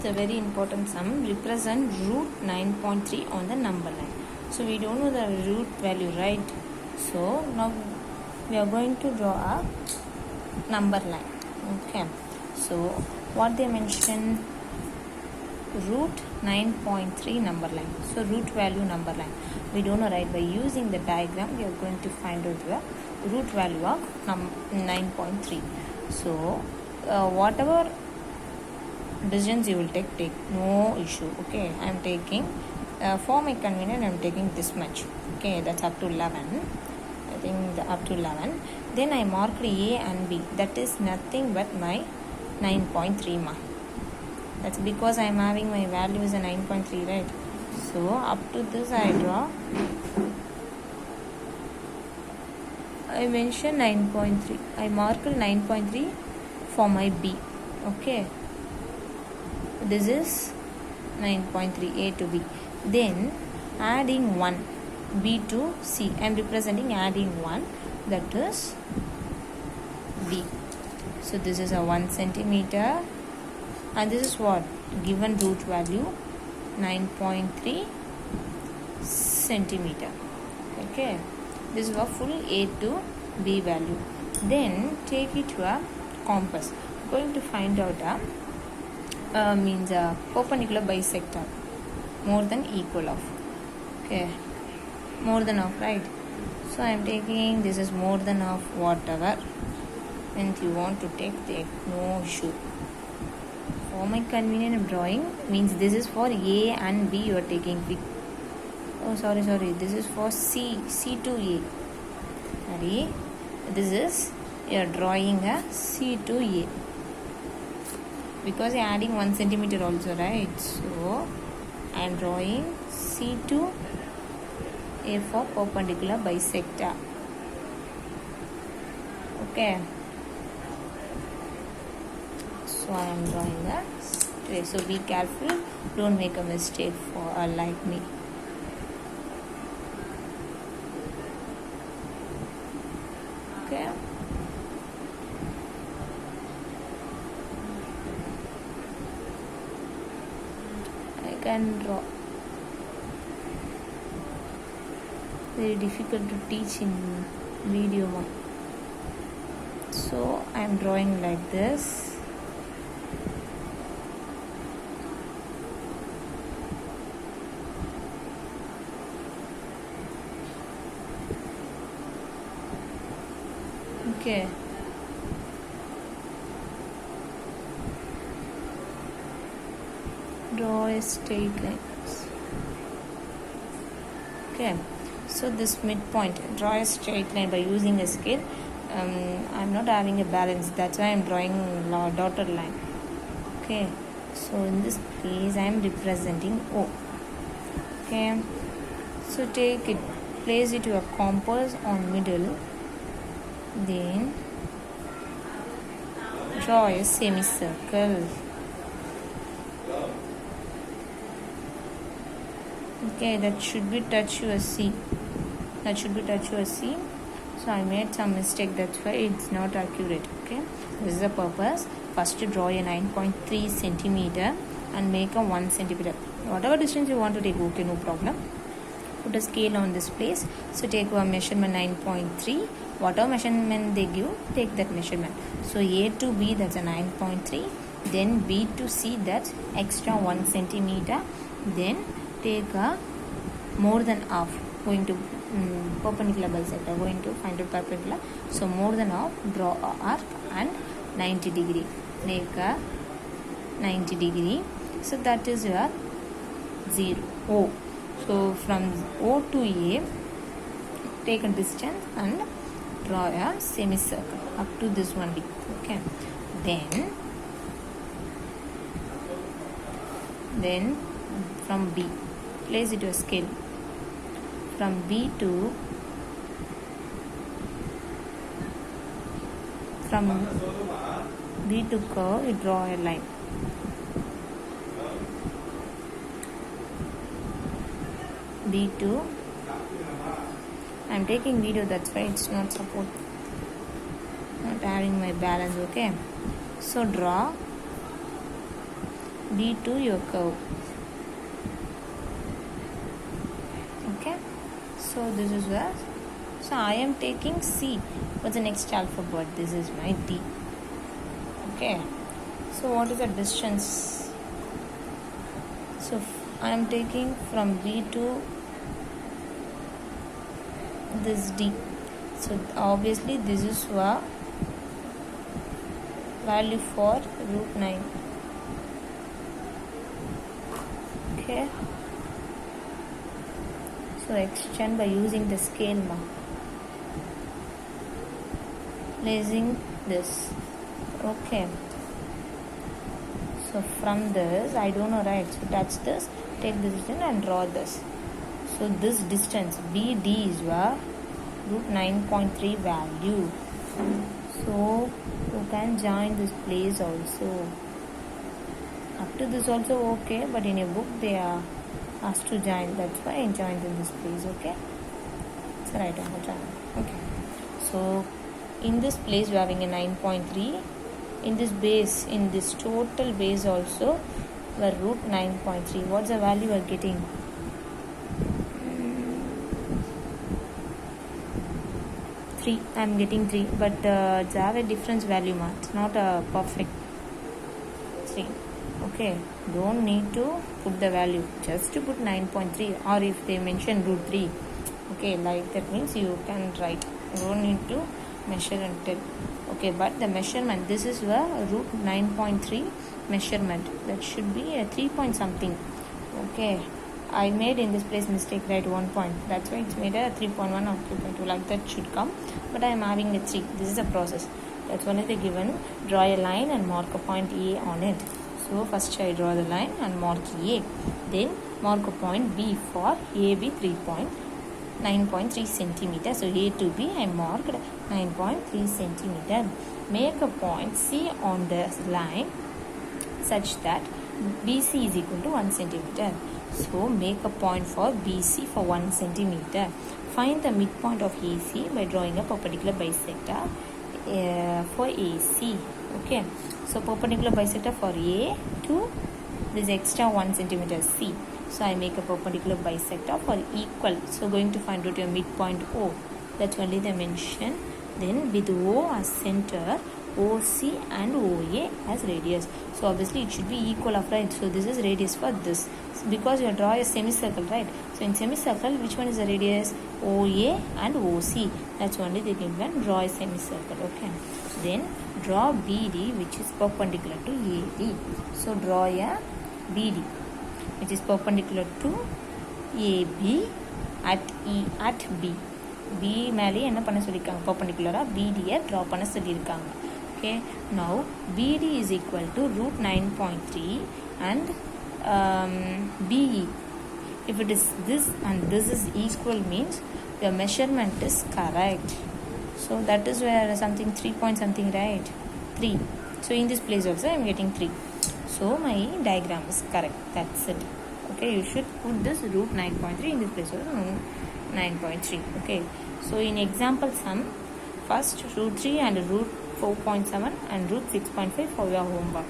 It's a very important sum. Represent root 9.3 on the number line. So we don't know the root value, right? So now we are going to draw a number line. Okay. So what they mention, root 9.3 number line. So root value number line. We don't know, right? By using the diagram, we are going to find out the root value of 9.3. So whatever decisions you will take no issue. Okay, I am taking for my convenience, I am taking this much. Okay, that's up to 11. I think up to 11. Then I marked A and B. That is nothing but my 9.3 mark. That's because I am having my value is a 9.3, right? So up to this I draw. I mentioned 9.3. I marked 9.3 for my B. Okay. This is 9.3 A to B. Then adding 1 B to C. I am representing adding 1, that is B. So this is a 1 centimeter, and this is what given root value 9.3 centimeter. Okay, this is a full A to B value. Then take it to a compass. Going to find out means a perpendicular bisector more than equal of. Okay, more than of, right? So I am taking this is more than of whatever, and you want to take no issue. For my convenience of drawing, means this is for A and B you are taking. Oh sorry, this is for C to A. Sorry, this is you are drawing a C to A, because you are adding 1 centimeter also, right? So I am drawing C to A for perpendicular bisector. Okay, so I am drawing a straight. So be careful, don't make a mistake for like me. Okay, I can draw. Very difficult to teach in video. So I am drawing like this. Okay, draw a straight line. Okay, so this midpoint, draw a straight line by using a scale. I'm not having a balance, that's why I'm drawing a dotted line. Okay, so in this case I am representing O. Okay, so take it, place it to a compass on middle, then draw a semicircle. Okay, that should be touch your C. So I made some mistake, that's why it's not accurate. Okay, this is the purpose. First to draw a 9.3 centimeter and make a 1 centimeter. Whatever distance you want to take, okay, no problem. Put a scale on this place. So take a measurement 9.3. Whatever measurement they give, take that measurement. So A to B, that's a 9.3. Then B to C, that's extra 1 centimeter. Then take a more than half, going to perpendicular bisector, going to find out perpendicular. So more than half, draw a arc and 90 degree. Make a 90 degree. So that is your 0 O. So from O to A, take a distance and draw a semicircle up to this one D. Okay, then from B, place it to a scale. From B to curve, you draw a line. B to, I am taking video, that's why it's not support, not having my balance. Okay, so draw D to your curve. Okay, so this is where, so I am taking C. What's the next alphabet? This is my D. Okay, so what is the distance? So I am taking from B to this D. So obviously this is a value for root 9. Okay, so extend by using the scale mark, placing this. Okay, so from this I don't know, right? So touch this, take this distance and draw this. So this distance BD is a root 9.3 value. So you can join this place also. Up to this also okay, but in a book they are asked to join. That's why I joined in this place. Okay, so right on the join. Okay, so in this place we are having a 9.3. In this base, in this total base also, we are root 9.3. What's the value we are getting? 3. I am getting 3, but it's have a difference value mark. It's not a perfect 3. Okay, don't need to put the value, just to put 9.3, or if they mention root 3. Okay, like that means you can write. You don't need to measure and tell. Okay, but the measurement, this is the root 9.3 measurement. That should be a 3 point something. Okay, I made in this place mistake, right? 1 point. That's why it's made a 3.1 or 3.2. Like that should come. But I am having a 3. This is a process. That's one of the given. Draw a line and mark a point A on it. So first I draw the line and mark A. Then mark a point B for AB 3.9.3 centimeter. So A to B I marked 9.3 centimeter. Make a point C on the line such that BC is equal to 1 centimeter. So make a point for BC for 1 centimeter. Find the midpoint of AC by drawing a perpendicular bisector for AC. Okay, so perpendicular bisector for A to this extra 1 centimeter C. So I make a perpendicular bisector for equal. So going to find out your midpoint O. That's only the mention. Then with O as center, OC and OA as radius. So obviously it should be equal of, right? So this is radius for this. So because you draw a semicircle, right? So in semicircle, which one is the radius? OA and OC. That's only the given. Draw a semicircle. Okay. Then draw BD, which is perpendicular to AD. So draw a BD, which is perpendicular to AB at B. B மேலே என்ன பண்ண சொல்லிருக்காங்க, perpendicular BD draw பண்ண சொல்லிருக்காங்க. Okay, now BD is equal to root 9.3 and BE. If it is this and this is equal means your measurement is correct. So that is where something 3 point something, right? 3. So in this place also I am getting 3. So my diagram is correct. That's it. Okay, you should put this root 9.3 in this place also 9.3. Okay, so in example sum, first root 3 and root 4.7 and root 6.5 for your homework.